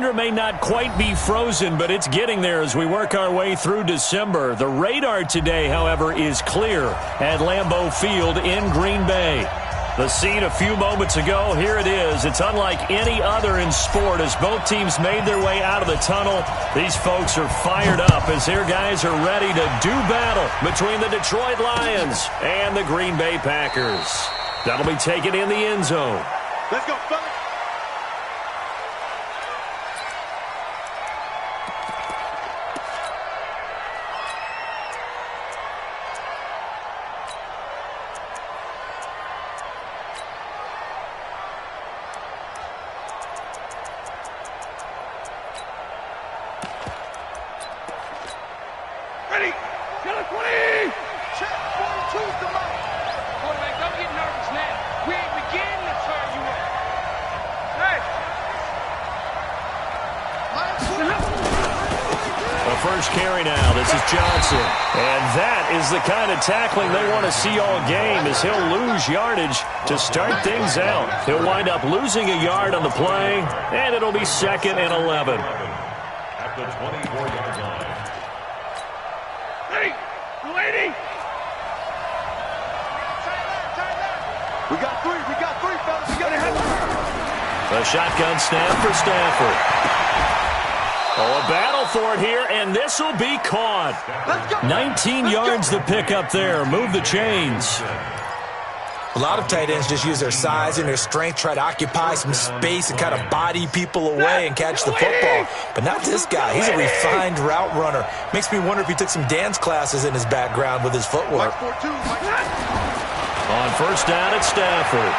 tundra may not quite be frozen, but it's getting there as we work our way through December. The radar today, however, is clear at Lambeau Field in Green Bay. The scene a few moments ago, here it is. It's unlike any other in sport as both teams made their way out of the tunnel. These folks are fired up as their guys are ready to do battle between the Detroit Lions and the Green Bay Packers. That'll be taken in the end zone. Let's go, fellas. Ready? Get a 20! Check 42's the mark. Quarterback, don't get nervous now. We ain't beginning to turn you up. Hey! The first carry now. This is Johnson. And that is the kind of tackling they want to see all game as he'll lose yardage to start things out. He'll wind up losing a yard on the play, and it'll be 2nd and 11. At the 24-yard line. Hey! 280! We got three, fellas. We got to have The shotgun snap for Stafford. Oh, a battle for it here, and this will be caught. 19 yards to pick up there. Move the chains. A lot of tight ends just use their size and their strength, try to occupy some space and kind of body people away and catch the football. But not this guy. He's a refined route runner. Makes me wonder if he took some dance classes in his background with his footwork. On first down, it's Stafford.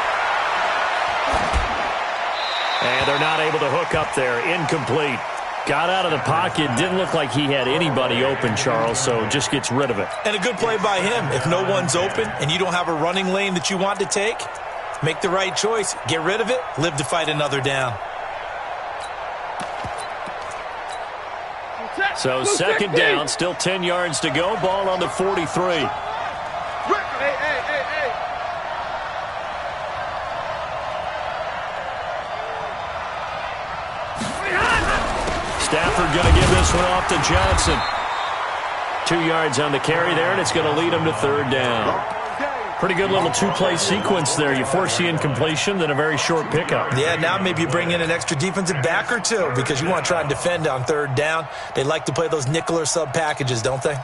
And they're not able to hook up there. Incomplete. Got out of the pocket. Didn't look like he had anybody open, Charles, so just gets rid of it. And a good play by him. If no one's open and you don't have a running lane that you want to take, make the right choice. Get rid of it. Live to fight another down. So 2nd down, still 10 yards to go. Ball on the 43. Hey. Stafford going to give this one off to Johnson. 2 yards on the carry there, and it's going to lead him to 3rd down. Pretty good little two-play sequence there. You force the incompletion, then a very short pickup. Yeah, now maybe you bring in an extra defensive back or two because you want to try and defend on 3rd down. They like to play those nickel or sub packages, don't they?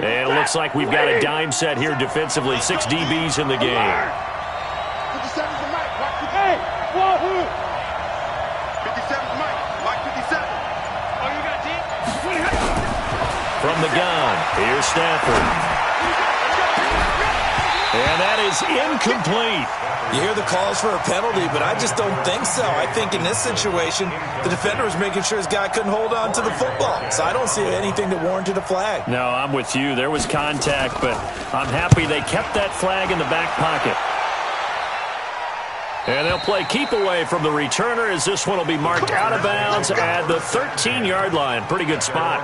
And it looks like we've got a dime set here defensively. 6 DBs in the game. 57's the mic. Mike 57. 57's the mic. Mike 57. Oh, you got deep? From the gun, here's Stafford. And that is incomplete. You hear the calls for a penalty, but I just don't think so. I think in this situation, the defender was making sure his guy couldn't hold on to the football. So I don't see anything that warranted a flag. No, I'm with you. There was contact, but I'm happy they kept that flag in the back pocket. And they'll play keep away from the returner as this one will be marked out of bounds at the 13-yard line. Pretty good spot.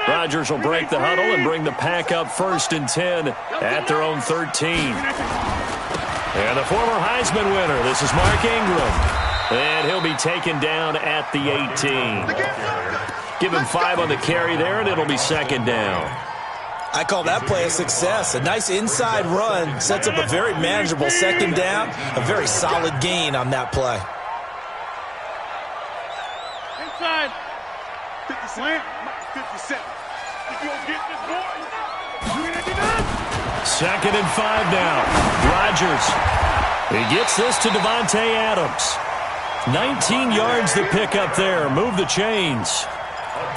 Rodgers will break the huddle and bring the pack up 1st and 10 at their own 13. And the former Heisman winner, this is Mark Ingram. And he'll be taken down at the 18. Give him 5 on the carry there, and it'll be 2nd down. I call that play a success. A nice inside run sets up a very manageable 2nd down. A very solid gain on that play. Inside. 57. 57. If you don't get this boy, you're going to be done. 2nd and 5 now. Rodgers. He gets this to Devontae Adams. 19 yards to pick up there. Move the chains.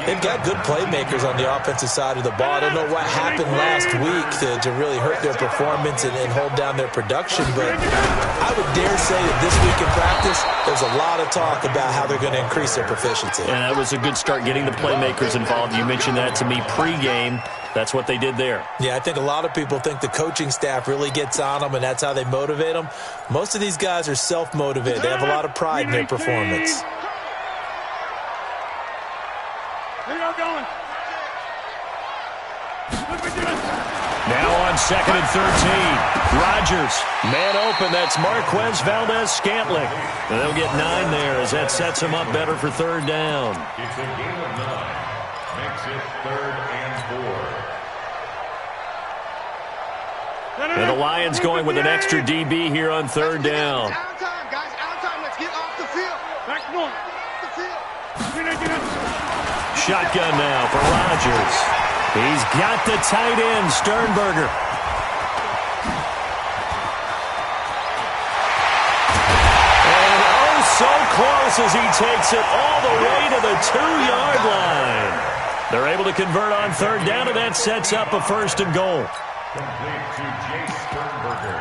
They've got good playmakers on the offensive side of the ball. I don't know what happened last week to really hurt their performance and hold down their production, but I would dare say that this week in practice, there's a lot of talk about how they're going to increase their proficiency. And that was a good start, getting the playmakers involved. You mentioned that to me pregame. That's what they did there. Yeah, I think a lot of people think the coaching staff really gets on them, and that's how they motivate them. Most of these guys are self-motivated. They have a lot of pride in their performance. Now on 2nd and 13. Rodgers, man open. That's Marquez Valdez-Scantling. And they'll get 9 there as that sets them up better for 3rd down. It's a gain of 9. Makes it 3rd and 4. And the Lions going with an extra DB here on 3rd down. Out of time, guys. Out of time. Let's get off the field. Back north. Off the field. Shotgun now for Rodgers. He's got the tight end, Sternberger. And oh, so close as he takes it all the way to the 2-yard line. They're able to convert on 3rd down, and that sets up a 1st and goal. Complete to Jay Sternberger.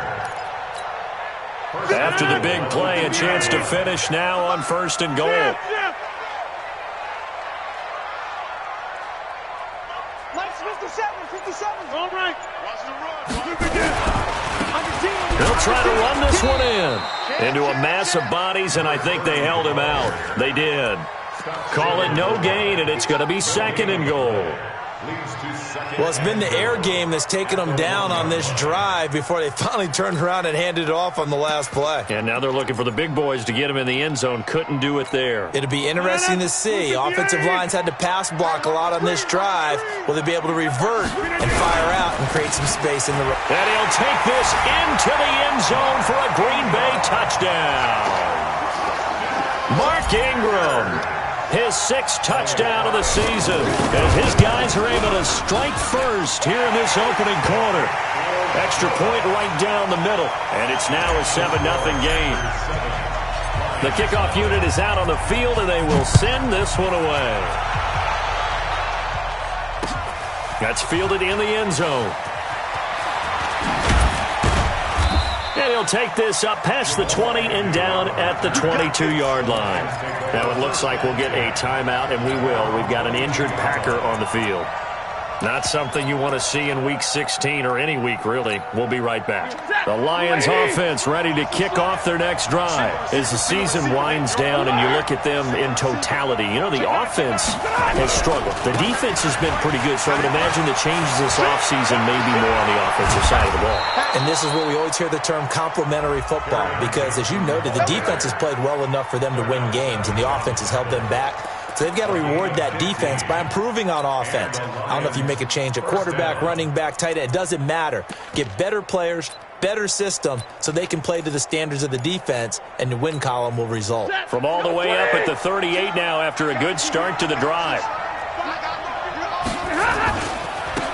After the big play, a chance to finish now on 1st and goal. All right. Watch the run. They'll try to run this one in. Into a mass of bodies, and I think they held him out. They did. Call it no gain, and it's going to be 2nd and goal. Well, it's been the air game that's taken them down on this drive before they finally turned around and handed it off on the last play. And now they're looking for the big boys to get him in the end zone. Couldn't do it there. It'll be interesting to see. Offensive lines had to pass block a lot on this drive. Will they be able to revert and fire out and create some space in the road? And he'll take this into the end zone for a Green Bay touchdown. Mark Ingram. His 6th touchdown of the season, as his guys are able to strike first here in this opening quarter. Extra point right down the middle, and it's now a 7-0 game. The kickoff unit is out on the field, and they will send this one away. That's fielded in the end zone. And he'll take this up past the 20 and down at the 22-yard line. Now it looks like we'll get a timeout, and we will. We've got an injured Packer on the field. Not something you want to see in Week 16 or any week, really. We'll be right back. The Lions offense ready to kick off their next drive. As the season winds down and you look at them in totality, you know, the offense has struggled. The defense has been pretty good, so I would imagine the changes this offseason may be more on the offensive side of the ball. And this is where we always hear the term complementary football, because, as you noted, the defense has played well enough for them to win games, and the offense has held them back. So they've got to reward that defense by improving on offense. I don't know if you make a change at quarterback, running back, tight end. It doesn't matter. Get better players, better system, so they can play to the standards of the defense, and the win column will result. From all the way up at the 38 now after a good start to the drive.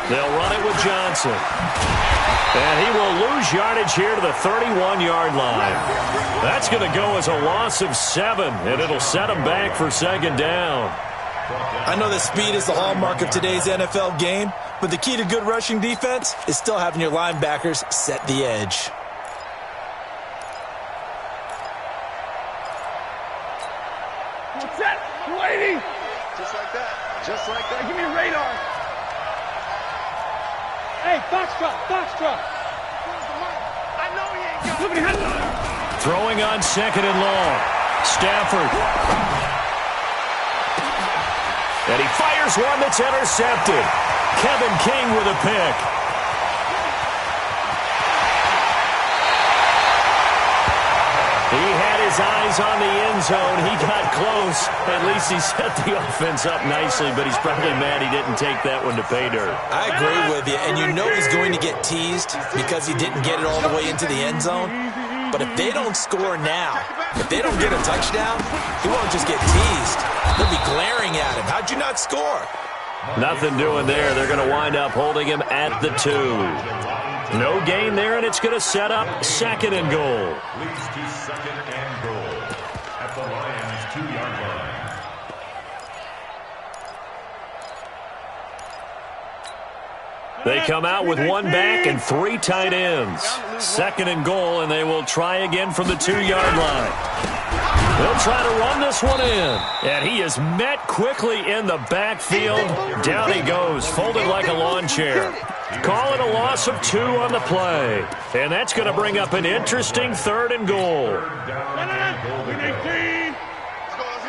They'll run it with Johnson. And he will lose yardage here to the 31-yard line. That's going to go as a loss of 7, and it'll set him back for 2nd down. I know that speed is the hallmark of today's NFL game, but the key to good rushing defense is still having your linebackers set the edge. What's that? Lady! Just like that. Just like that. Give me a radar. Hey, Foxtrot. I know he ain't got it. Throwing on 2nd and long. Stafford. And he fires one that's intercepted. Kevin King with a pick. He had his eyes on the end zone. He got close. At least he set the offense up nicely, but he's probably mad he didn't take that one to pay dirt. I agree with you, and you know he's going to get teased because he didn't get it all the way into the end zone. But if they don't score now, if they don't get a touchdown, he won't just get teased. They'll be glaring at him. How'd you not score? Nothing doing there. They're going to wind up holding him at the 2. No gain there, and it's going to set up 2nd and goal. Leads to 2nd and goal at the Lions' 2-yard line. They come out with one back and 3 tight ends. 2nd and goal, and they will try again from the 2-yard line. They'll try to run this one in. And he is met quickly in the backfield. Down he goes, folded like a lawn chair. Call it a loss of 2 on the play. And that's going to bring up an interesting 3rd and goal. Let's get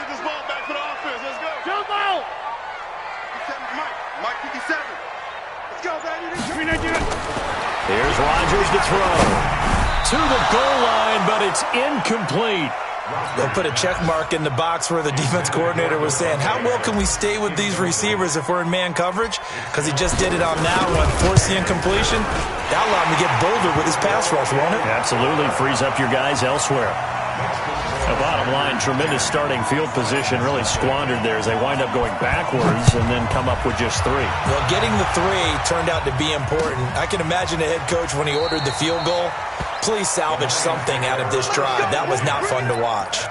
this ball back for the offense. Let's go. Jump out. Mike 57. Let's go, baby. Here's Rodgers to throw. To the goal line, but it's incomplete. They'll put a check mark in the box where the defense coordinator was saying, how well can we stay with these receivers if we're in man coverage? Because he just did it on that one, force the incompletion. That allowed him to get bolder with his pass rush, won't it? Absolutely frees up your guys elsewhere. The bottom line, tremendous starting field position, really squandered there as they wind up going backwards and then come up with just 3. Well, getting the 3 turned out to be important. I can imagine the head coach when he ordered the field goal. Please salvage something out of this drive. That was not fun to watch.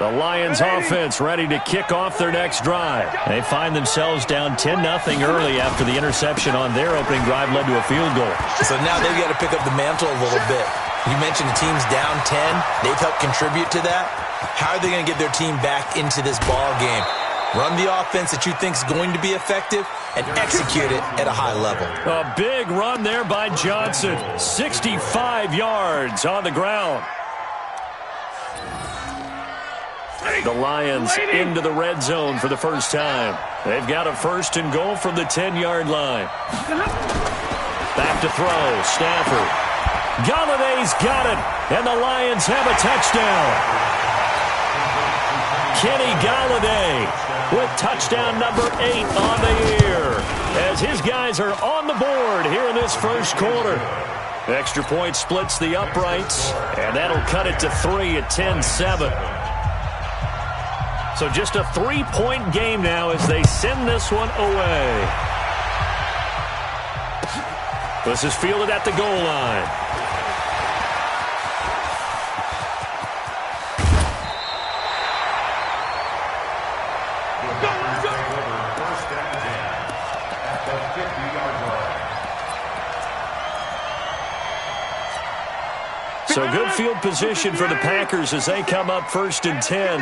The Lions offense ready to kick off their next drive. They find themselves down 10-0 early after the interception on their opening drive led to a field goal. So now they've got to pick up the mantle a little bit. You mentioned the team's down 10. They've helped contribute to that. How are they going to get their team back into this ball game? Run the offense that you think is going to be effective and execute it at a high level. A big run there by Johnson. 65 yards on the ground. The Lions into the red zone for the first time. They've got a 1st and goal from the 10-yard line. Back to throw. Stafford. Galladay's got it. And the Lions have a touchdown. Kenny Galladay with touchdown number 8 on the year. As his guys are on the board here in this first quarter. Extra point splits the uprights. And that'll cut it to 3 at 10-7. So just a 3-point game now as they send this one away. This is fielded at the goal line. First and 10 at the 50-yard line. So good field position for the Packers as they come up 1st and 10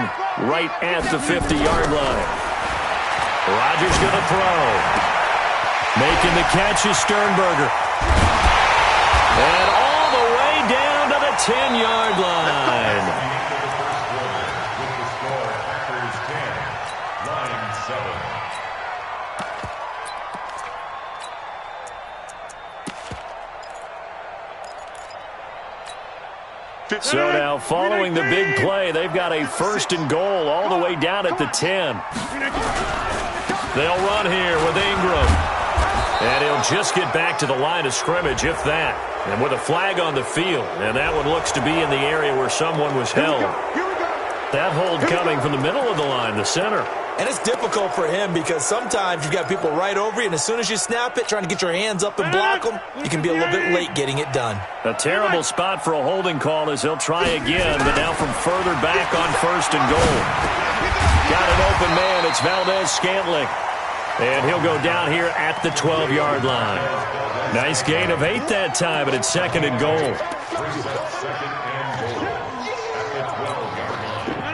right at the 50-yard line. Rodgers going to throw. Making the catch is Sternberger. And all the way down to the 10-yard line. With the score, Packers 10, Lions 7. So now following the big play, they've got a 1st and goal all the way down at the 10. They'll run here with Ingram. And he'll just get back to the line of scrimmage, if that. And with a flag on the field. And that one looks to be in the area where someone was held. That hold coming from the middle of the line, the center. And it's difficult for him because sometimes you've got people right over you, and as soon as you snap it, trying to get your hands up and block them, you can be a little bit late getting it done. A terrible spot for a holding call as he'll try again, but now from further back on 1st and goal. Got an open man. It's Valdez-Scantling. And he'll go down here at the 12-yard line. Nice gain of 8 that time, but it's 2nd and goal.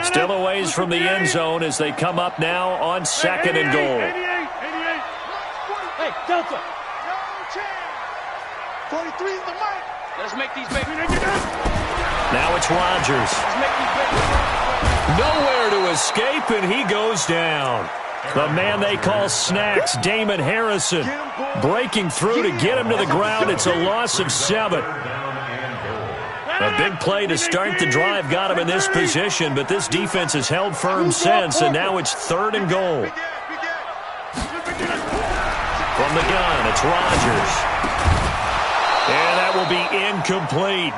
Still a ways from the end zone as they come up now on 2nd and goal. Hey, Delta. 43 is the mark. Let's make these baby. Now it's Rodgers. Nowhere to escape, and he goes down. The man they call Snacks, Damon Harrison, breaking through to get him to the ground. It's a loss of 7. A big play to start the drive got him in this position, but this defense has held firm since, and now it's 3rd and goal. From the gun, it's Rodgers. And that will be incomplete.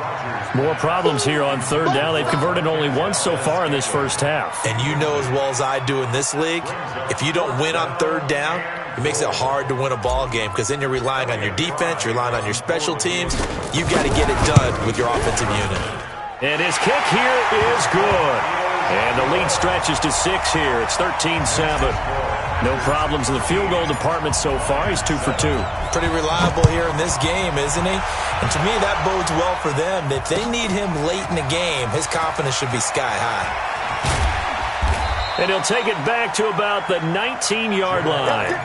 More problems here on 3rd down. They've converted only once so far in this first half. And you know as well as I do in this league, if you don't win on 3rd down, it makes it hard to win a ball game because then you're relying on your defense, you're relying on your special teams. You've got to get it done with your offensive unit. And his kick here is good. And the lead stretches to 6 here. It's 13-7. No problems in the field goal department so far. He's 2 for 2. Pretty reliable here in this game, isn't he? And to me, that bodes well for them. If they need him late in the game, his confidence should be sky high. And he'll take it back to about the 19-yard line. The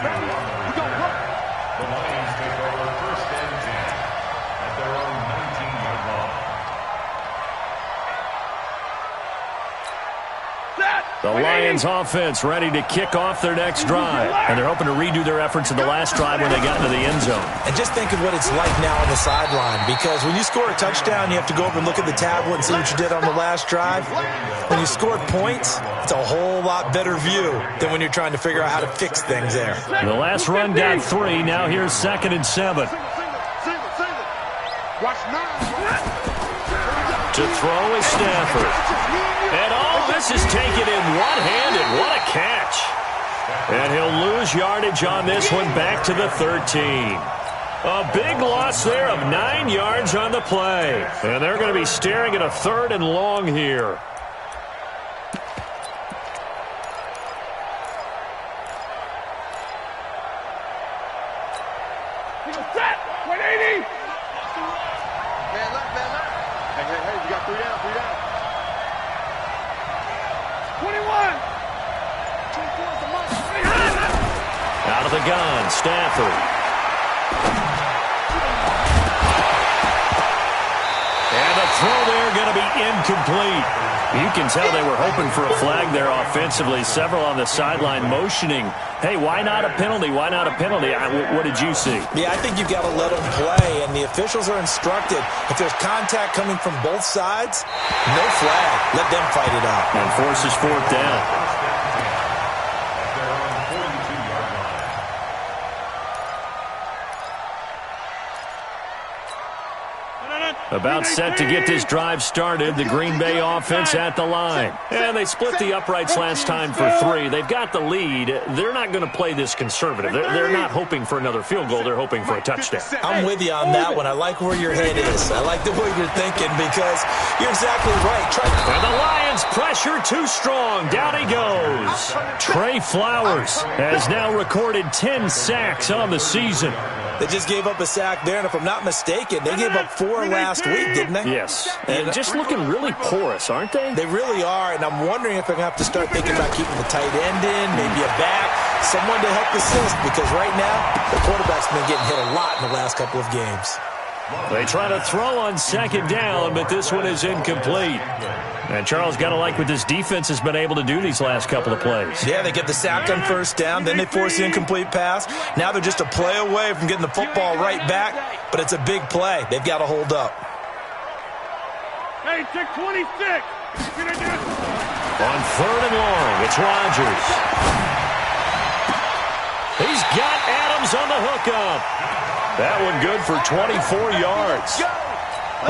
Lions take over 1st and 10 at their own 19-yard line. The Lions offense ready to kick off their next drive. And they're hoping to redo their efforts in the last drive when they got into the end zone. And just think of what it's like now on the sideline, because when you score a touchdown, you have to go over and look at the tablet and see what you did on the last drive. When you scored points, it's a whole lot better view than when you're trying to figure out how to fix things there. The last run got 3. Now here's 2nd and 7. To throw is Stafford. And all this is taken in one-handed. What a catch. And he'll lose yardage on this one back to the 13. A big loss there of 9 yards on the play. And they're going to be staring at a 3rd and long here. Set! 180! Man left, man left. Hey, you got 3 down, 3 down. 21! Out of the gun, Stafford. And the throw there going to be incomplete. You can tell they were hoping for a flag there offensively. Several on the sideline motioning, hey, why not a penalty? Why not a penalty? What did you see? Yeah, I think you've got to let them play, and the officials are instructed. If there's contact coming from both sides, no flag. Let them fight it out. And forces 4th down. About set to get this drive started. The Green Bay offense at the line. And they split the uprights last time for 3. They've got the lead. They're not going to play this conservative. They're not hoping for another field goal. They're hoping for a touchdown. I'm with you on that one. I like where your head is. I like the way you're thinking, because you're exactly right. And the Lions pressure too strong. Down he goes. Trey Flowers has now recorded 10 sacks on the season. They just gave up a sack there, and if I'm not mistaken, they gave up 4 last week, didn't they? Yes. And just looking really porous, aren't they? They really are, and I'm wondering if they're going to have to start thinking about keeping the tight end in, maybe a back, someone to help assist, because right now, the quarterback's been getting hit a lot in the last couple of games. They try to throw on 2nd down, but this one is incomplete. And Charles, got to like what this defense has been able to do these last couple of plays. Yeah, they get the sack on 1st down, then they force the incomplete pass. Now they're just a play away from getting the football right back, but it's a big play. They've got to hold up. Hey, check 26. On 3rd and long, it's Rodgers. He's got Adams on the hookup. That one good for 24 yards.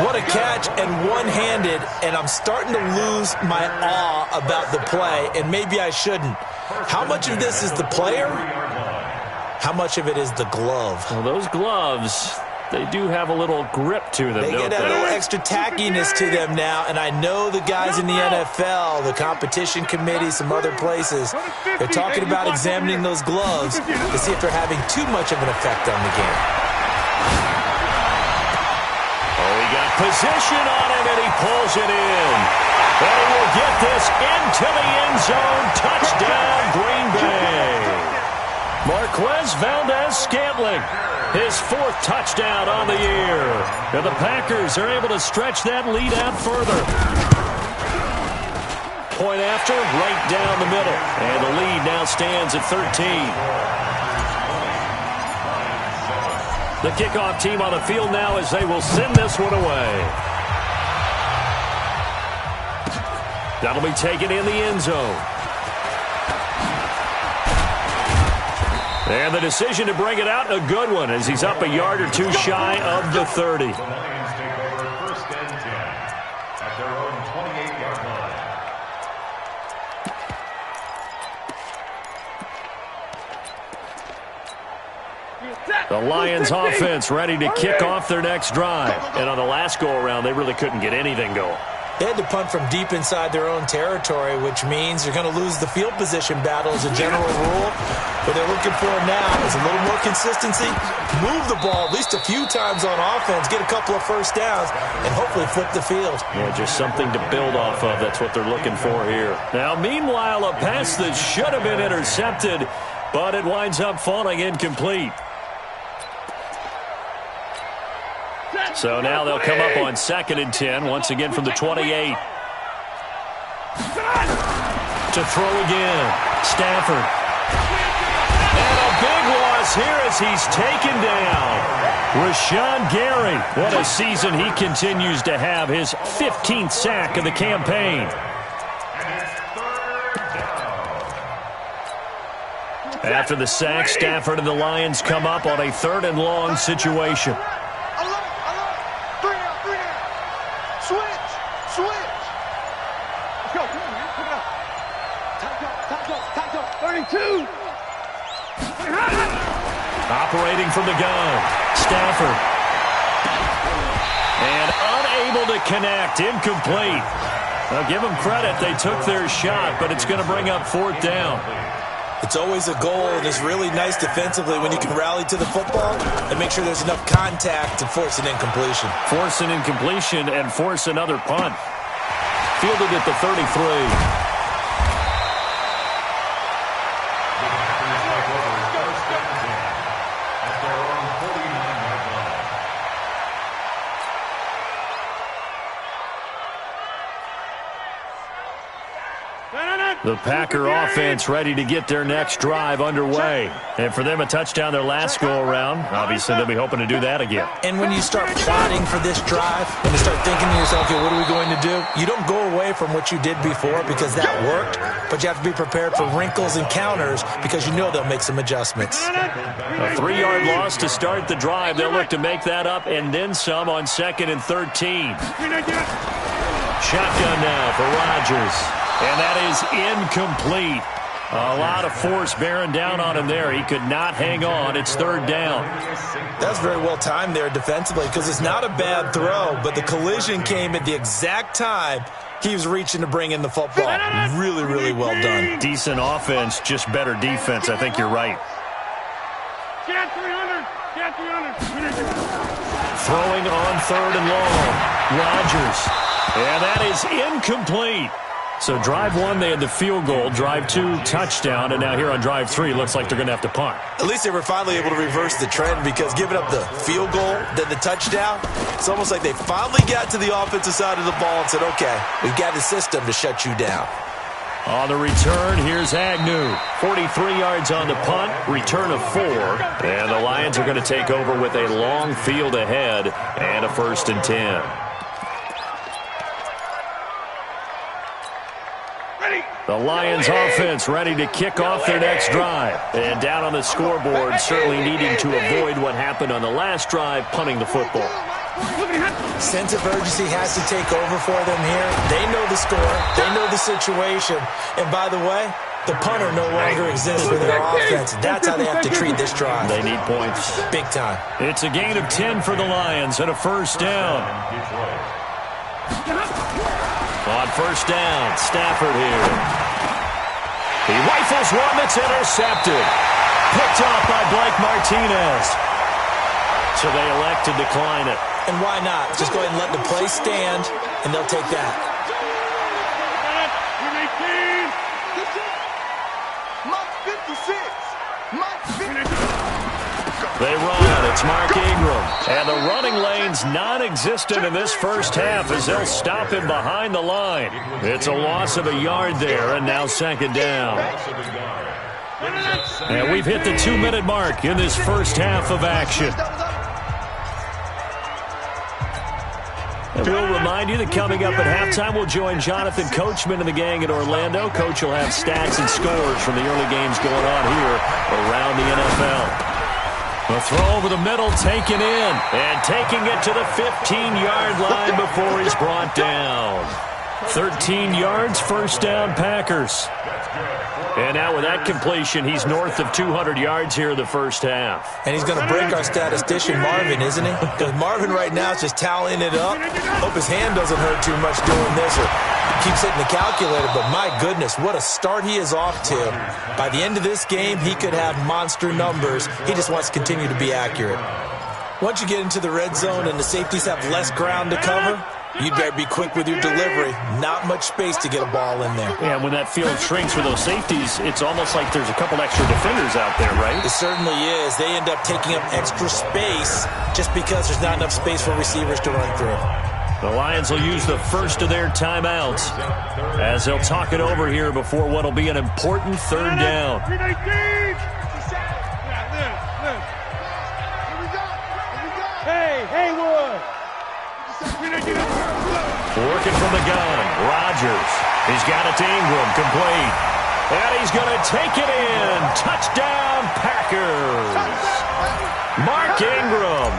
What a catch, and one-handed, and I'm starting to lose my awe about the play, and maybe I shouldn't. How much of this is the player? How much of it is the glove? Well, those gloves, they do have a little grip to them, They don't get a they? little extra tackiness to them now, and I know the guys in the NFL, the competition committee, some other places, they're talking about examining those gloves to see if they're having too much of an effect on the game. Position on him, and he pulls it in. They will get this into the end zone. Touchdown, Green Bay. Marquez Valdez-Scantling, his 4th touchdown on the year. And the Packers are able to stretch that lead out further. Point after, right down the middle. And the lead now stands at 13. The kickoff team on the field now as they will send this one away. That'll be taken in the end zone. And the decision to bring it out, a good one, as he's up a yard or 2 shy of the 30. The Lions take over 1st and 10 at their own 28-yard line. The Lions offense ready to kick off their next drive. And on the last go-around, they really couldn't get anything going. They had to punt from deep inside their own territory, which means you're going to lose the field position battle as a general rule. What they're looking for now is a little more consistency, move the ball at least a few times on offense, get a couple of first downs, and hopefully flip the field. Yeah, just something to build off of. That's what they're looking for here. Now, meanwhile, a pass that should have been intercepted, but it winds up falling incomplete. So now they'll come up on 2nd and 10, once again from the 28. To throw again, Stafford. And a big loss here as he's taken down. Rashawn Gary, what a season he continues to have, his 15th sack of the campaign. After the sack, Stafford and the Lions come up on a 3rd and long situation. Operating from the gun, Stafford. And unable to connect, incomplete. Now give them credit, they took their shot, but it's going to bring up 4th down. It's always a goal, and it's really nice defensively when you can rally to the football and make sure there's enough contact to force an incompletion. Force an incompletion and force another punt. Fielded at the 33. The Packer offense ready to get their next drive underway. And for them, a touchdown their last go-around. Obviously, they'll be hoping to do that again. And when you start plotting for this drive, when you start thinking to yourself, okay, what are we going to do? You don't go away from what you did before because that worked, but you have to be prepared for wrinkles and counters because you know they'll make some adjustments. A 3-yard loss to start the drive. They'll look to make that up and then some on 2nd and 13. Shotgun now for Rodgers. And that is incomplete. A lot of force bearing down on him there. He could not hang on. It's 3rd down. That's very well timed there defensively because it's not a bad throw, but the collision came at the exact time he was reaching to bring in the football. Really, really well done. Decent offense, just better defense. I think you're right. Throwing on 3rd and long. Rodgers. And that is incomplete. So drive 1, they had the field goal. Drive 2, touchdown. And now here on drive 3, looks like they're going to have to punt. At least they were finally able to reverse the trend because giving up the field goal, then the touchdown, it's almost like they finally got to the offensive side of the ball and said, okay, we've got a system to shut you down. On the return, here's Agnew. 43 yards on the punt, return of 4. And the Lions are going to take over with a long field ahead and a 1st and 10. The Lions offense ready to kick off their next drive. And down on the scoreboard, certainly needing to avoid what happened on the last drive, punting the football. Sense of urgency has to take over for them here. They know the score. They know the situation. And by the way, the punter no longer exists for their offense. That's how they have to treat this drive. They need points. Big time. It's a gain of 10 for the Lions and a 1st down. On 1st down, Stafford here. He rifles one that's intercepted. Picked off by Blake Martinez. So they elect to decline it. And why not? Just go ahead and let the play stand, and they'll take that. They run. It's Mark Ingram. And the running lane's non-existent in this first half as they'll stop him behind the line. It's a loss of a yard there, and now 2nd down. And we've hit the 2-minute mark in this first half of action. And we'll remind you that coming up at halftime, we'll join Jonathan Coachman and the gang in Orlando. Coach will have stats and scores from the early games going on here around the NFL. A throw over the middle, taken in, and taking it to the 15-yard line before he's brought down. 13 yards, 1st down, Packers. And now with that completion, he's north of 200 yards here in the first half. And he's going to break our statistician Marvin, isn't he? Because Marvin right now is just tallying it up. Hope his hand doesn't hurt too much doing this or keeps hitting the calculator. But my goodness, what a start he is off to. By the end of this game, he could have monster numbers. He just wants to continue to be accurate. Once you get into the red zone and the safeties have less ground to cover, you'd better be quick with your delivery. Not much space to get a ball in there. Yeah, when that field shrinks for those safeties, it's almost like there's a couple extra defenders out there, right? It certainly is. They end up taking up extra space just because there's not enough space for receivers to run through. The Lions will use the first of their timeouts as they'll talk it over here before what will be an important third down. Hey, Haywood! Working from the gun, Rodgers. He's got it to Ingram, complete. And he's going to take it in. Touchdown, Packers. Mark Ingram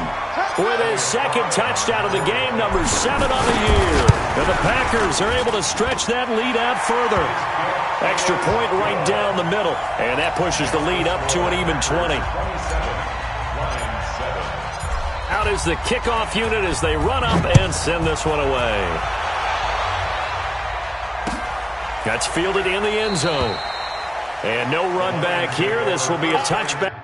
with his second touchdown of the game, number 7 on the year. And the Packers are able to stretch that lead out further. Extra point right down the middle. And that pushes the lead up to an even 20. Out is the kickoff unit as they run up and send this one away. That's fielded in the end zone. And no run back here. This will be a touchback.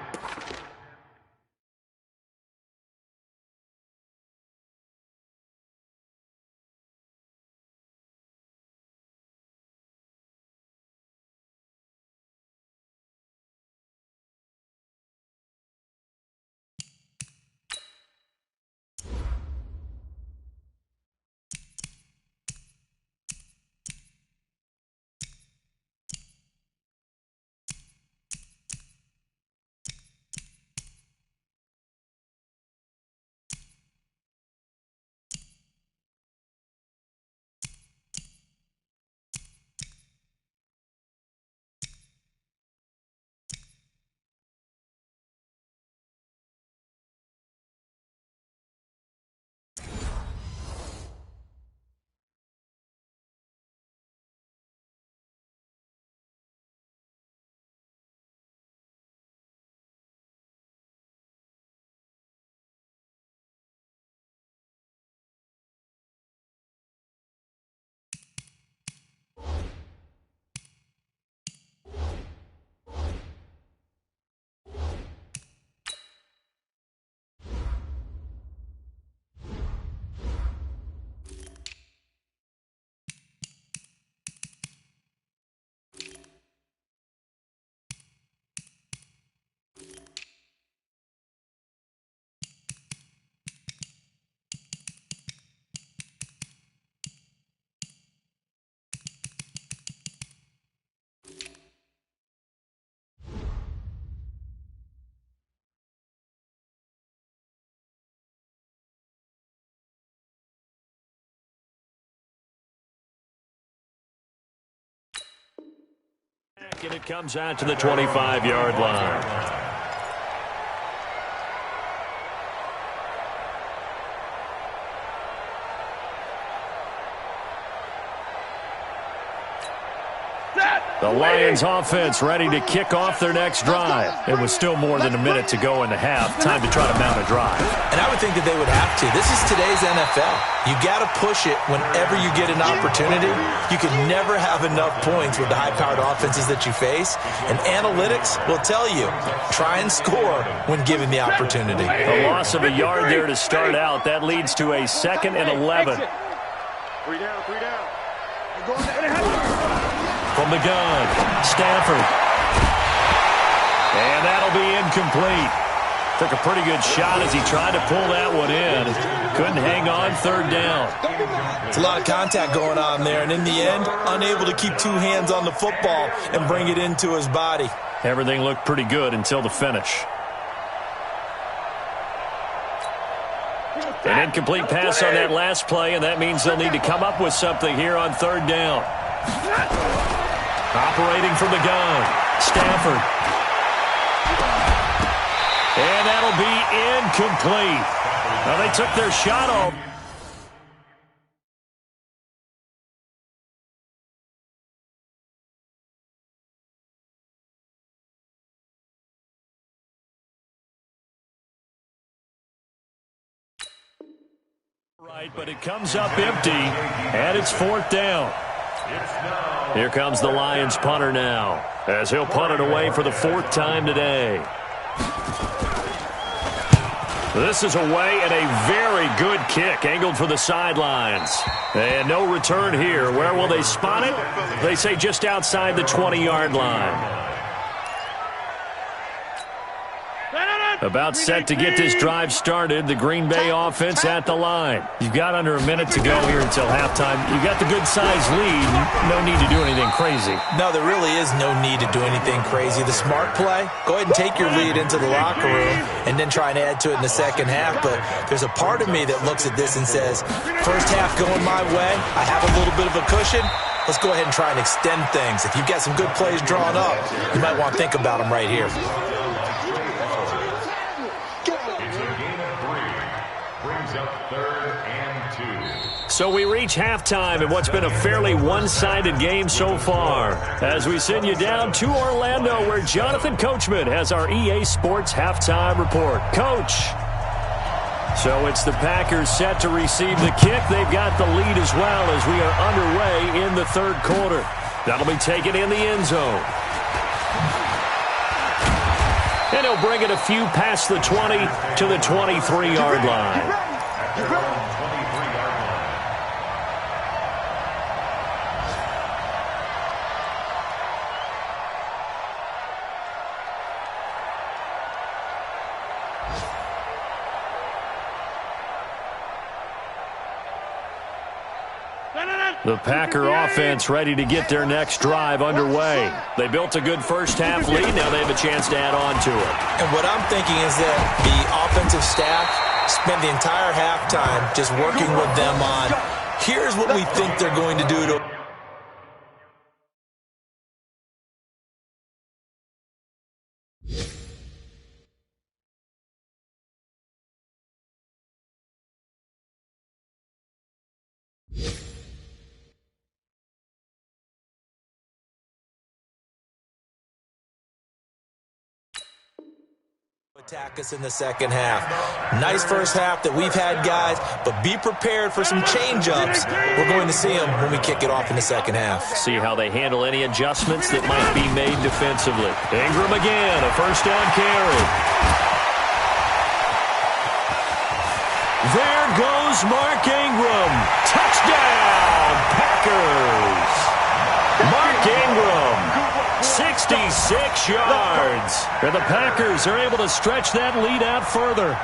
And it comes out to the 25-yard line. The Lions offense ready to kick off their next drive. It was still more than a minute to go in the half. Time to try to mount a drive. And I would think that they would have to. This is today's NFL. You got to push it whenever you get an opportunity. You can never have enough points with the high-powered offenses that you face. And analytics will tell you, try and score when given the opportunity. A loss of a yard there to start out. That leads to a 2nd and 11. 3 down, 3 down. From the gun, Stafford. And that'll be incomplete. Took a pretty good shot as he tried to pull that one in. Couldn't hang on 3rd down. It's a lot of contact going on there, and in the end, unable to keep 2 hands on the football and bring it into his body. Everything looked pretty good until the finish. An incomplete pass on that last play, and that means they'll need to come up with something here on 3rd down. Operating from the gun, Stafford. And that'll be incomplete. Now they took their shot off. Right, but it comes up empty, and it's 4th down. Here comes the Lions punter now, as he'll punt it away for the 4th time today. This is away, and a very good kick, angled for the sidelines. And no return here. Where will they spot it? They say just outside the 20-yard line. About set to get this drive started. The Green Bay offense at the line. You've got under a minute to go here until halftime. You've got the good-sized lead. No need to do anything crazy. No, there really is no need to do anything crazy. The smart play, go ahead and take your lead into the locker room and then try and add to it in the second half. But there's a part of me that looks at this and says, first half going my way, I have a little bit of a cushion. Let's go ahead and try and extend things. If you've got some good plays drawn up, you might want to think about them right here. So we reach halftime in what's been a fairly one-sided game so far, as we send you down to Orlando, where Jonathan Coachman has our EA Sports halftime report. Coach. So it's the Packers set to receive the kick. They've got the lead as well as we are underway in the 3rd quarter. That'll be taken in the end zone. And he'll bring it a few past the 20 to the 23-yard line. The Packer offense ready to get their next drive underway. They built a good first half lead. Now they have a chance to add on to it. And what I'm thinking is that the offensive staff spent the entire halftime just working with them on, here's what we think they're going to do to attack us in the second half. Nice first half that we've had, guys, but be prepared for some change-ups. We're going to see them when we kick it off in the second half. See how they handle any adjustments that might be made defensively. Ingram again, a first down carry. There goes Mark Ingram. Touchdown, Packers. Mark Ingram, 66 yards. And the Packers are able to stretch that lead out further.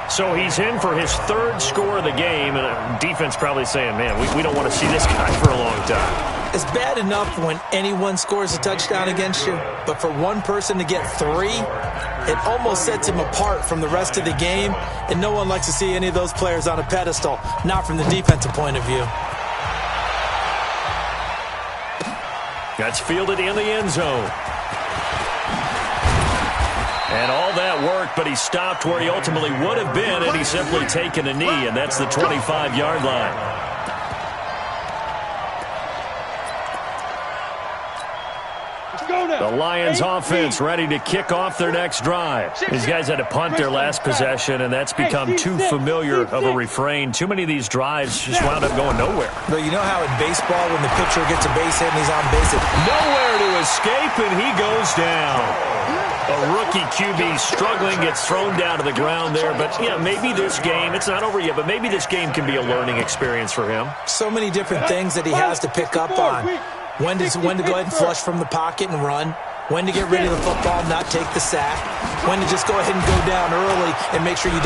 So he's in for his 3rd score of the game, and defense probably saying, man, we don't want to see this guy for a long time. It's bad enough when anyone scores a touchdown against you, but for one person to get 3, it almost sets him apart from the rest of the game, and no one likes to see any of those players on a pedestal, not from the defensive point of view. That's fielded in the end zone. And all that worked, but he stopped where he ultimately would have been, and he's simply taken a knee, and that's the 25-yard line. The Lions offense ready to kick off their next drive. These guys had to punt their last possession, and that's become too familiar of a refrain. Too many of these drives just wound up going nowhere. But you know how in baseball when the pitcher gets a base hit and he's on base, nowhere to escape, and he goes down. A rookie QB struggling, gets thrown down to the ground there. But, yeah, maybe this game, it's not over yet, but maybe this game can be a learning experience for him. So many different things that he has to pick up on. When to go ahead and flush from the pocket and run. When to get rid of the football, not take the sack. When to just go ahead and go down early and make sure you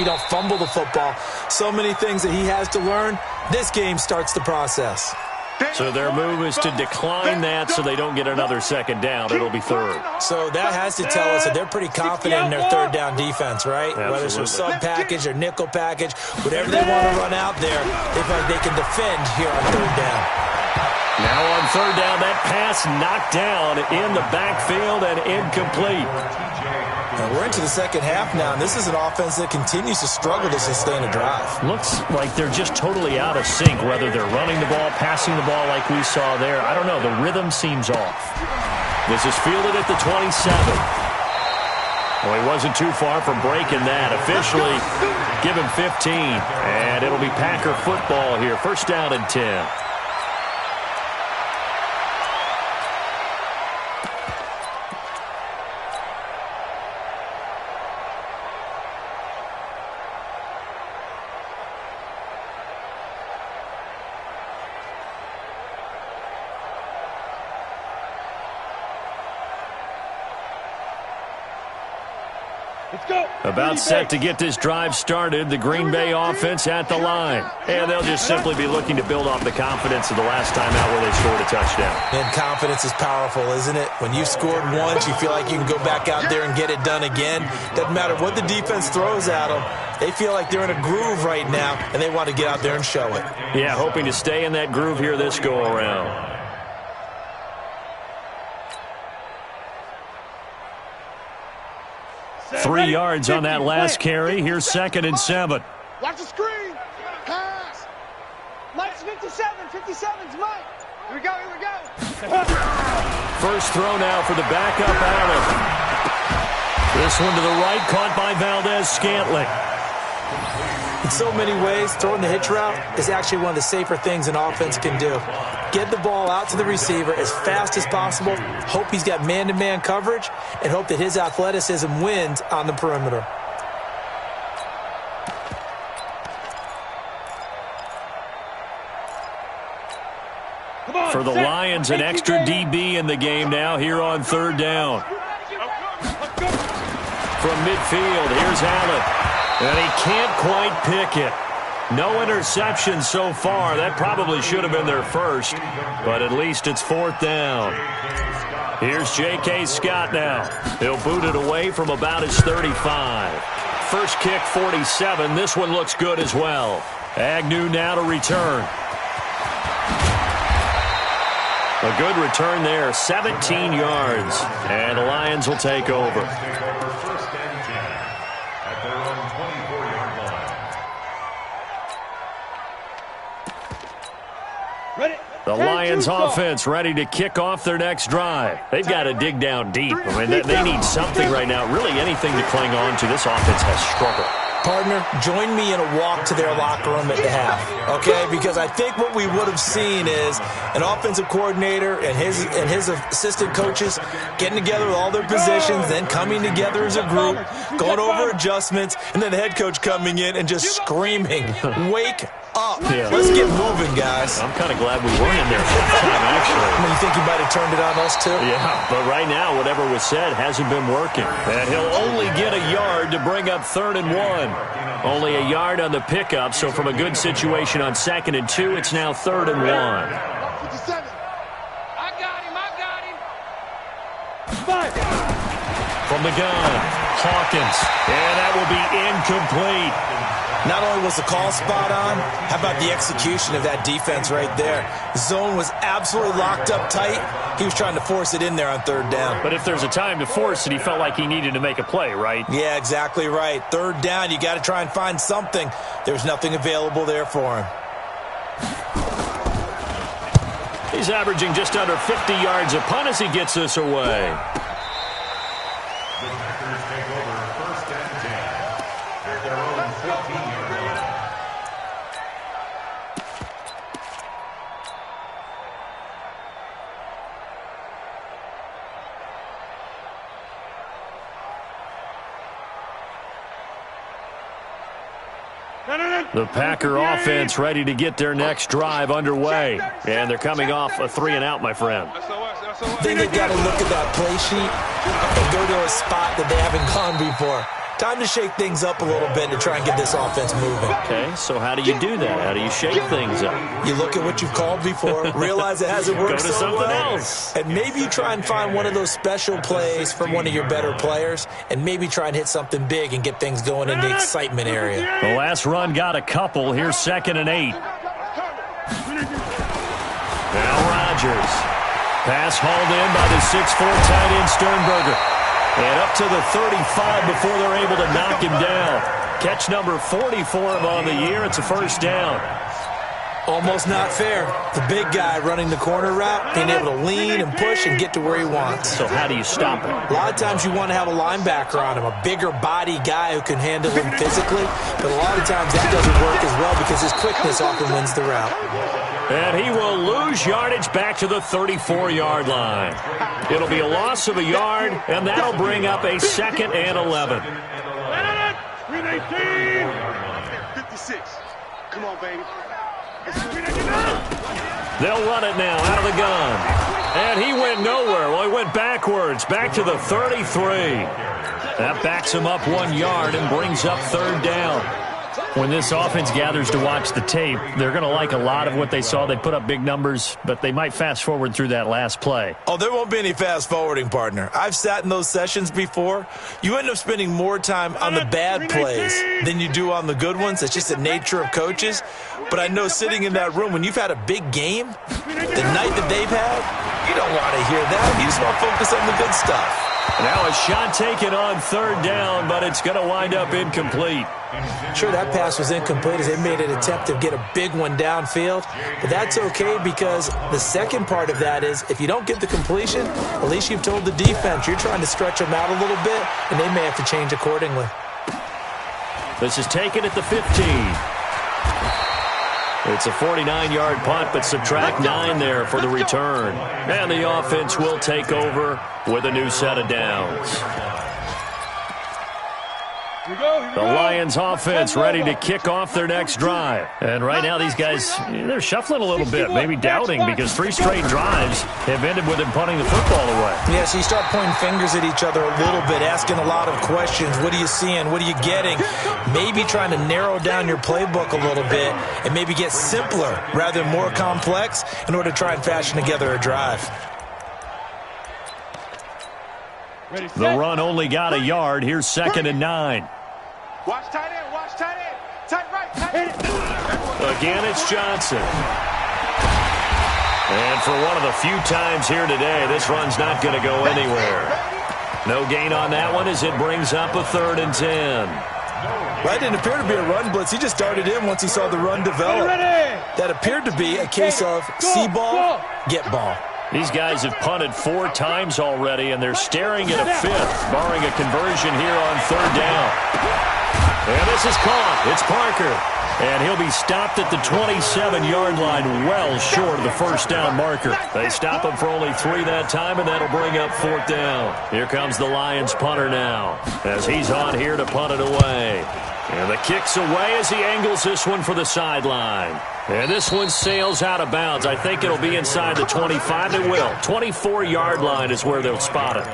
don't fumble the football. So many things that he has to learn. This game starts the process. So their move is to decline that so they don't get another second down. It'll be 3rd. So that has to tell us that they're pretty confident in their 3rd down defense, right? Absolutely. Whether it's their sub package or nickel package, whatever they want to run out there, they feel like they can defend here on 3rd down. Now on 3rd down, that pass knocked down in the backfield and incomplete. And we're into the second half now, and this is an offense that continues to struggle to sustain a drive. Looks like they're just totally out of sync, whether they're running the ball, passing the ball like we saw there. I don't know. The rhythm seems off. This is fielded at the 27. Well, he wasn't too far from breaking that. Officially, give him 15. And it'll be Packer football here. First down and 10. About set to get this drive started. The Green Bay offense at the line. And they'll just simply be looking to build off the confidence of the last time out where they scored a touchdown. And confidence is powerful, isn't it? When you've scored once, you feel like you can go back out there and get it done again. Doesn't matter what the defense throws at them. They feel like they're in a groove right now, and they want to get out there and show it. Yeah, hoping to stay in that groove here this go-around. Three yards on that last carry. Here's 2nd and 7. Watch the screen. Pass. Mike's 57. 57's Mike. Here we go. Here we go. First throw now for the backup Allen. This one to the right, caught by Valdez-Scantling. In so many ways, throwing the hitch route is actually one of the safer things an offense can do. Get the ball out to the receiver as fast as possible, hope he's got man-to-man coverage, and hope that his athleticism wins on the perimeter. For the Lions, an extra DB in the game now here on 3rd down. From midfield, here's Allen. And he can't quite pick it. No interception so far. That probably should have been their first, but at least it's 4th down. Here's J.K. Scott now. He'll boot it away from about his 35. First kick, 47. This one looks good as well. Agnew now to return. A good return there, 17 yards. And the Lions will take over. The Lions offense ready to kick off their next drive. They've got to dig down deep. I mean, they need something right now, really anything to cling on to. This offense has struggled. Partner, join me in a walk to their locker room at the half, okay? Because I think what we would have seen is an offensive coordinator and his assistant coaches getting together with all their positions, then coming together as a group, going over adjustments, and then the head coach coming in and just screaming, "Wake up. Yeah. Let's get moving, guys." I'm kind of glad we weren't in there for the time, actually. I mean, you think you might have turned it on us, too? Yeah, but right now, whatever was said hasn't been working. And he'll only get a yard to bring up 3rd and 1. Only a yard on the pickup, so from a good situation on 2nd and 2, it's now 3rd and 1. I got him. From the gun, Hawkins. And that will be incomplete. Not only was the call spot on, how about the execution of that defense right there? The zone was absolutely locked up tight. He was trying to force it in there on 3rd down. But if there's a time to force it, he felt like he needed to make a play, right? Yeah, exactly right. 3rd down, you got to try and find something. There's nothing available there for him. He's averaging just under 50 yards a punt as he gets this away. The Packers take over 1st and 10 at their own 14-yard line. The Packer offense ready to get their next drive underway. And they're coming off a 3-and-out, my friend. I think they've got to look at that play sheet and go to a spot that they haven't gone before. Time to shake things up a little bit to try and get this offense moving. Okay, so how do you do that? How do you shake things up? You look at what you've called before, realize it hasn't worked Go to so something well, else. and maybe you try and find one of those special plays from one of your better players, and maybe try and hit something big and get things going in the excitement area. The last run got a couple. Here's 2nd and 8. Now Rodgers. Pass hauled in by the 6'4" tight end Sternberger. And up to the 35 before they're able to knock him down. Catch number 40 for him on the year. It's a first down. Almost not fair. The big guy running the corner route, being able to lean and push and get to where he wants. So how do you stop him? A lot of times you want to have a linebacker on him, a bigger body guy who can handle him physically, but a lot of times that doesn't work as well because his quickness often wins the route. And he will lose yardage back to the 34-yard line. It'll be a loss of a yard, and that'll bring up a 2nd and 11. 56. Come on, baby. They'll run it now out of the gun. And he went nowhere. Well, he went backwards, back to the 33. That backs him up 1 yard and brings up 3rd down. When this offense gathers to watch the tape, they're going to like a lot of what they saw. They put up big numbers, but they might fast forward through that last play. Oh, there won't be any fast forwarding, partner. I've sat in those sessions before. You end up spending more time on the bad plays than you do on the good ones. It's just the nature of coaches. But I know sitting in that room, when you've had a big game, the night that they've had, you don't want to hear that. You just want to focus on the good stuff. Now a shot taken on 3rd down, but it's going to wind up incomplete. Sure, that pass was incomplete as they made an attempt to get a big one downfield. But that's okay because the second part of that is if you don't get the completion, at least you've told the defense you're trying to stretch them out a little bit, and they may have to change accordingly. This is taken at the 15. It's a 49-yard punt, but subtract 9 there for the return. And the offense will take over with a new set of downs. The Lions offense ready to kick off their next drive. And right now these guys, they're shuffling a little bit, maybe doubting because 3 straight drives have ended with them punting the football away. Yeah, so you start pointing fingers at each other a little bit, asking a lot of questions. What are you seeing? What are you getting? Maybe trying to narrow down your playbook a little bit and maybe get simpler rather than more complex in order to try and fashion together a drive. The run only got a yard. Here's 2nd and 9. Watch tight end, watch tight end. Tight right, tight end. Again, it's Johnson. And for one of the few times here today, this run's not going to go anywhere. No gain on that one as it brings up a 3rd and 10. That didn't appear to be a run blitz. He just started in once he saw the run develop. That appeared to be a case of see ball, get ball. These guys have punted 4 times already, and they're staring at a 5th, barring a conversion here on 3rd down. And this is caught. It's Parker. And he'll be stopped at the 27-yard line, well short of the 1st down marker. They stop him for only 3 that time, and that'll bring up 4th down. Here comes the Lions punter now, as he's on here to punt it away. And the kick's away as he angles this one for the sideline. And this one sails out of bounds. I think it'll be inside the 25. It will. 24-yard line is where they'll spot it.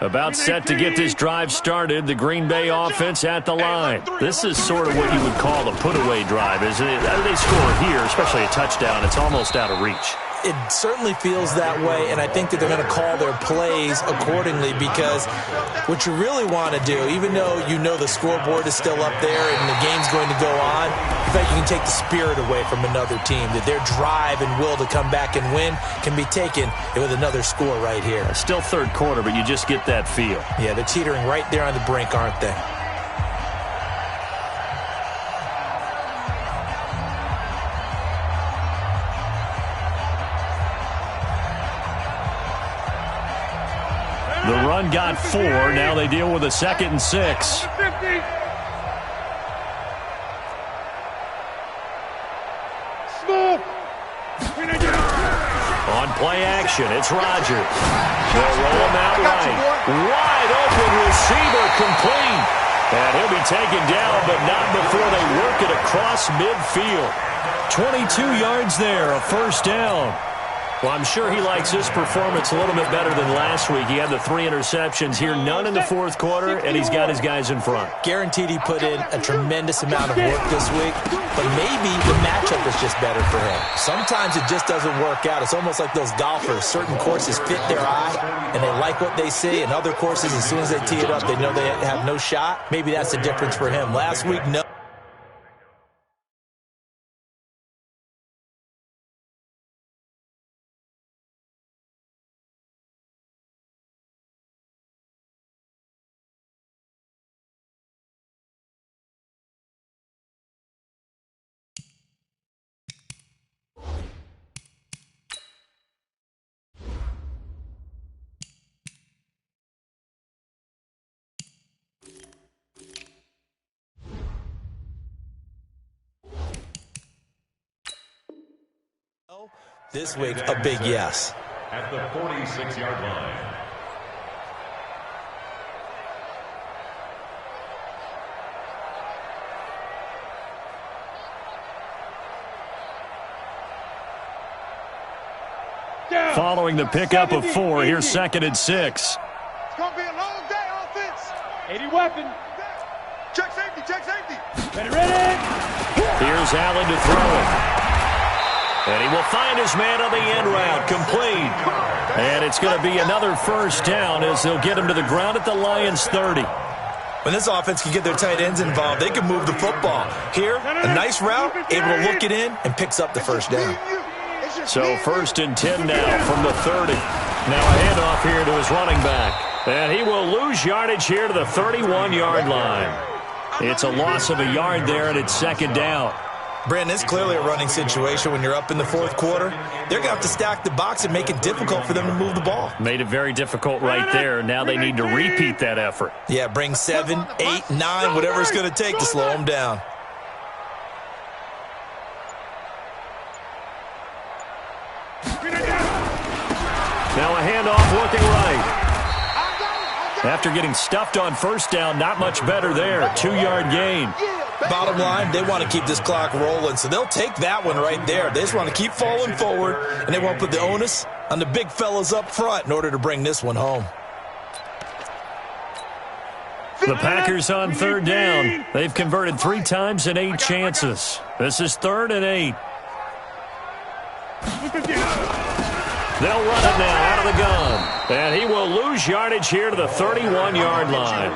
About set to get this drive started, the Green Bay offense at the line. This is sort of what you would call a put-away drive, isn't it? They score here, especially a touchdown. It's almost out of reach. It certainly feels that way, and I think that they're going to call their plays accordingly because what you really want to do, even though you know the scoreboard is still up there and the game's going to go on, in fact, you can take the spirit away from another team, that their drive and will to come back and win can be taken with another score right here. Still 3rd quarter, but you just get that feel. Yeah, they're teetering right there on the brink, aren't they? The run got 4. Now they deal with a 2nd and 6. On play action, it's Rodgers. They'll roll him out right. Wide open receiver complete. And he'll be taken down, but not before they work it across midfield. 22 yards there, a 1st down. Well, I'm sure he likes this performance a little bit better than last week. He had the 3 interceptions here, none in the 4th quarter, and he's got his guys in front. Guaranteed he put in a tremendous amount of work this week, but maybe the matchup is just better for him. Sometimes it just doesn't work out. It's almost like those golfers. Certain courses fit their eye, and they like what they see, and other courses, as soon as they tee it up, they know they have no shot. Maybe that's the difference for him. Last week, no. This week, a big yes. At the 46-yard line. Following the pickup of 4, here's 2nd and 6. It's going to be a long day, offense. 80 weapon. Check safety, check safety. Ready. Here's Allen to throw it. And he will find his man on the end route, complete. And it's going to be another first down as they'll get him to the ground at the Lions' 30. When this offense can get their tight ends involved, they can move the football. Here, a nice route, able to look it in and picks up the first down. So 1st and 10 now from the 30. Now a handoff here to his running back. And he will lose yardage here to the 31-yard line. It's a loss of a yard there, and it's 2nd down. Brandon, it's clearly a running situation when you're up in the 4th quarter. They're going to have to stack the box and make it difficult for them to move the ball. Made it very difficult right there. Now they need to repeat that effort. Yeah, bring 7, 8, 9, whatever it's going to take to slow them down. Now a handoff looking right. After getting stuffed on first down, not much better there. 2-yard gain. Bottom line, they want to keep this clock rolling, so they'll take that one right there. They just want to keep falling forward, and they won't put the onus on the big fellas up front in order to bring this one home. The Packers on 3rd down. They've converted 3 times in 8 chances. This is 3rd and 8. They'll run it now out of the gun. And he will lose yardage here to the 31-yard line.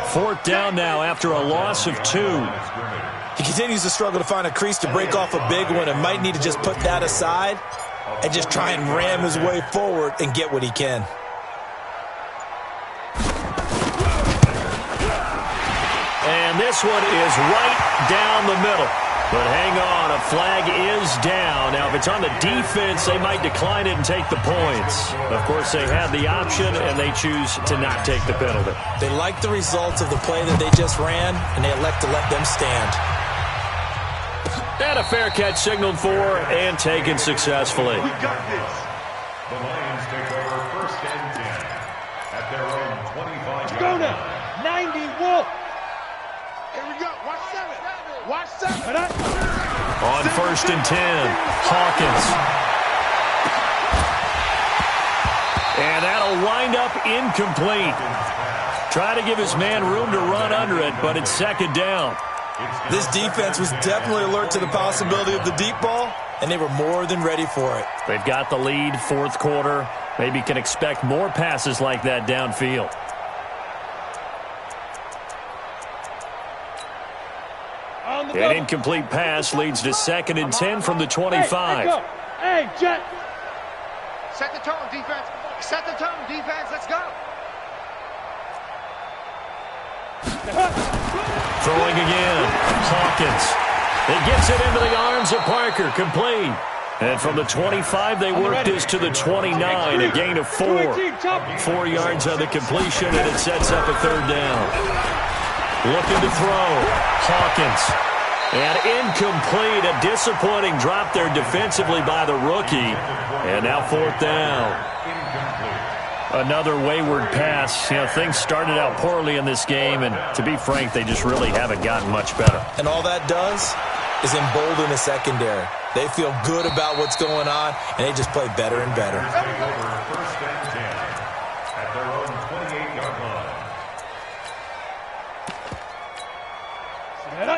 4th down now after a loss of 2. He continues to struggle to find a crease to break off a big one and might need to just put that aside and just try and ram his way forward and get what he can. And this one is right down the middle. But hang on, a flag is down. Now, if it's on the defense, they might decline it and take the points. Of course, they had the option, and they choose to not take the penalty. They like the results of the play that they just ran, and they elect to let them stand. And a fair catch signaled for and taken successfully. We got this. The Lions take over 1st and 10 at their own 25-yard Go line. now. 90 Wolf. Here we go. Watch 7. Watch 7. On 1st and 10, Hawkins. And that'll wind up incomplete. Try to give his man room to run under it, but it's 2nd down. This defense was definitely alert to the possibility of the deep ball, and they were more than ready for it. They've got the lead, 4th quarter. Maybe can expect more passes like that downfield. An incomplete pass leads to 2nd and 10 from the 25. Hey, Jet. Set the tone, defense. Set the tone, defense. Let's go. Throwing again. Hawkins. It gets it into the arms of Parker. Complete. And from the 25, they work this to the 29. A gain of 4. 4 yards on the completion, and it sets up a 3rd down. Looking to throw. Hawkins. And incomplete. A disappointing drop there defensively by the rookie. And now 4th down. Another wayward pass. You know, things started out poorly in this game, and to be frank, they just really haven't gotten much better. And all that does is embolden the secondary. They feel good about what's going on, and they just play better and better. Take over 1st and 10 at their own 28-yard line.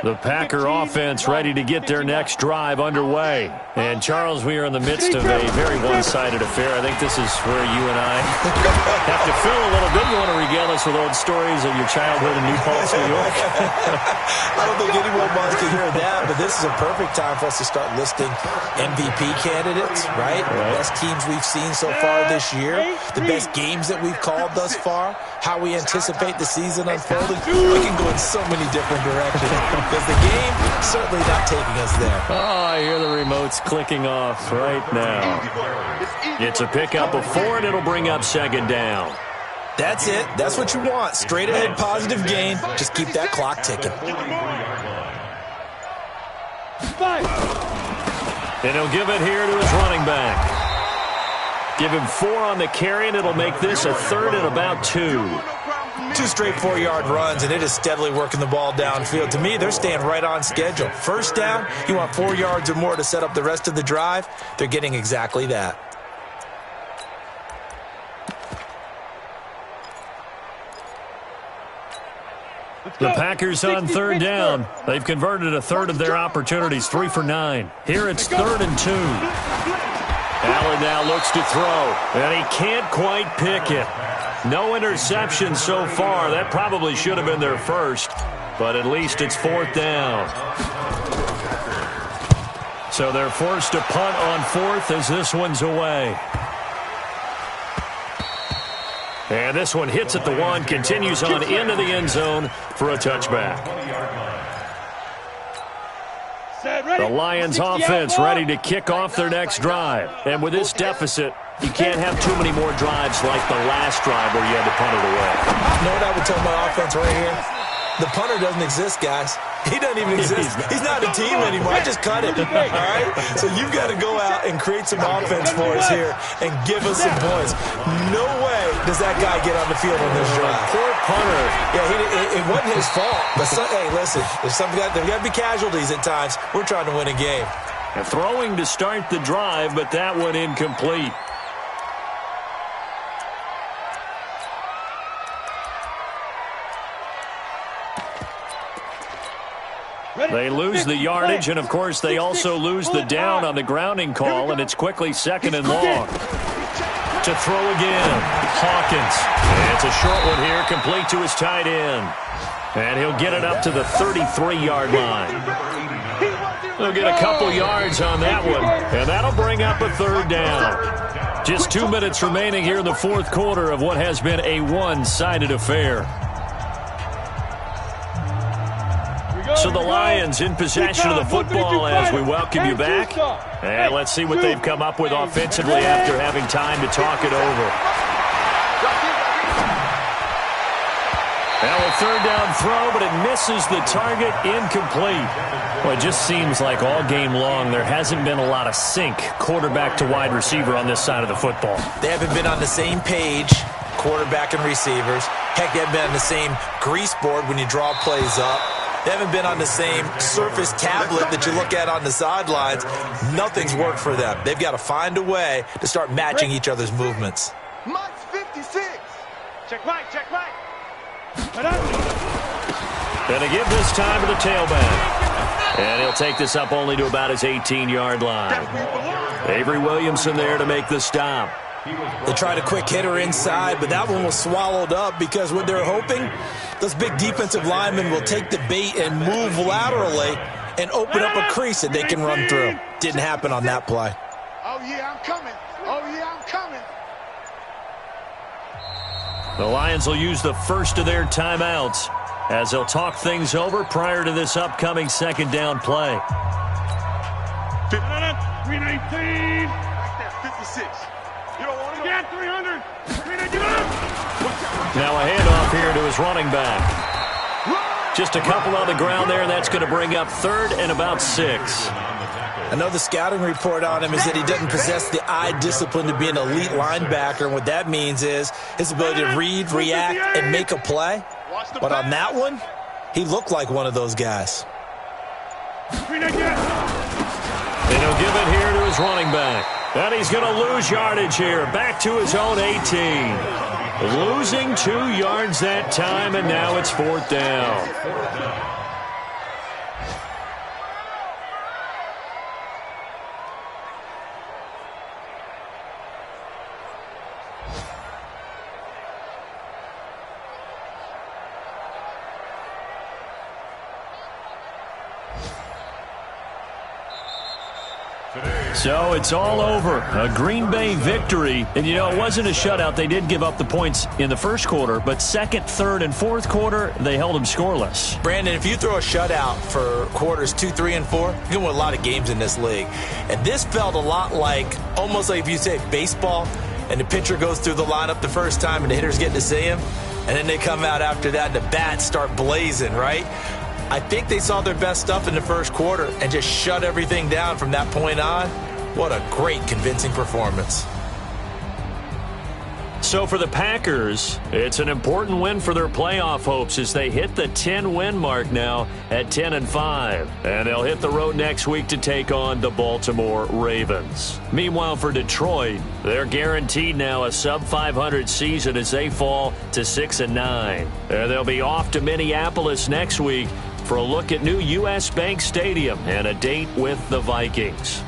The Packer offense ready to get their next drive underway. And, Charles, we are in the midst of a very one-sided affair. I think this is where you and I have to fill a little bit. You want to regale us with old stories of your childhood in New Paltz, New York? I don't think anyone wants to hear that, but this is a perfect time for us to start listing MVP candidates, right? The best teams we've seen so far this year, the best games that we've called thus far, how we anticipate the season unfolding. We can go in so many different directions because the game certainly not taking us there. Oh, I hear the remotes clicking off right now. It's a pickup of 4, and it'll bring up 2nd down. That's it. That's what you want. Straight ahead positive gain. Just keep that clock ticking. And he'll give it here to his running back. Give him 4 on the carry, and it'll make this a 3rd and about 2. 2 straight 4-yard runs, and it is steadily working the ball downfield. To me, they're staying right on schedule. First down, you want 4 yards or more to set up the rest of the drive. They're getting exactly that. The Packers on 3rd down. They've converted a 1/3 of their opportunities, 3 for 9. Here it's 3rd and 2. Allen now looks to throw, and he can't quite pick it. No interception so far. That probably should have been their first, but at least it's 4th down. So they're forced to punt on 4th as this one's away. And this one hits at the 1, continues on into the end zone for a touchback. The Lions offense ready to kick off their next drive. And with this deficit, you can't have too many more drives like the last drive where you had to punt it away. You know what I would tell my offense right here? The punter doesn't exist, guys. He doesn't even exist. He's not a team anymore. I just cut it, all right? So you've got to go out and create some offense for us here and give us some points. No way does that guy get on the field on this drive. Poor punter. Yeah, it wasn't his fault. But hey, listen, there's got to be casualties at times. We're trying to win a game. And throwing to start the drive, but that one incomplete. They lose the yardage, and, of course, they also lose the down on the grounding call, and it's quickly 2nd and long. To throw again, Hawkins. And it's a short one here, complete to his tight end. And he'll get it up to the 33-yard line. He'll get a couple yards on that one, and that'll bring up a 3rd down. Just 2 minutes remaining here in the 4th quarter of what has been a one-sided affair. So the Lions in possession of the football as we welcome you back. And let's see what they've come up with offensively after having time to talk it over. Now a 3rd down throw, but it misses the target, incomplete. Well, it just seems like all game long there hasn't been a lot of sync quarterback to wide receiver on this side of the football. They haven't been on the same page, quarterback and receivers. Heck, they haven't been on the same grease board when you draw plays up. They haven't been on the same Surface tablet that you look at on the sidelines. Nothing's worked for them. They've got to find a way to start matching each other's movements. Mike's 56. Check Mike, check Mike. Gonna give this time to the tailback. And he'll take this up only to about his 18-yard line. Avery Williamson there to make the stop. They tried a quick hitter inside, but that one was swallowed up because what they're hoping, those big defensive linemen will take the bait and move laterally and open up a crease that they can run through. Didn't happen on that play. Oh, yeah, I'm coming. Oh, yeah, I'm coming. The Lions will use the first of their timeouts as they'll talk things over prior to this upcoming 2nd down play. 319. Right there, 56. You don't want to Get 300. 300, give it up. Now a handoff here to his running back. Just a couple on the ground there, and that's going to bring up 3rd and about 6. I know the scouting report on him is that he doesn't possess the eye discipline to be an elite linebacker, and what that means is his ability to read, react, and make a play. But on that one, he looked like one of those guys. And he'll give it here to his running back. And he's going to lose yardage here, back to his own 18. Losing 2 yards that time, and now it's 4th down. So it's all over. A Green Bay victory. And, you know, it wasn't a shutout. They did give up the points in the first quarter, but 2nd, 3rd, and 4th quarter, they held them scoreless. Brandon, if you throw a shutout for quarters 2, 3, and 4, you can win a lot of games in this league. And this felt a lot like, almost like if you say baseball, and the pitcher goes through the lineup the first time and the hitters get to see him, and then they come out after that and the bats start blazing, right? I think they saw their best stuff in the first quarter and just shut everything down from that point on. What a great, convincing performance. So for the Packers, it's an important win for their playoff hopes as they hit the 10-win mark now at 10-5. And they'll hit the road next week to take on the Baltimore Ravens. Meanwhile, for Detroit, they're guaranteed now a sub-500 season as they fall to 6-9. And they'll be off to Minneapolis next week for a look at new U.S. Bank Stadium and a date with the Vikings.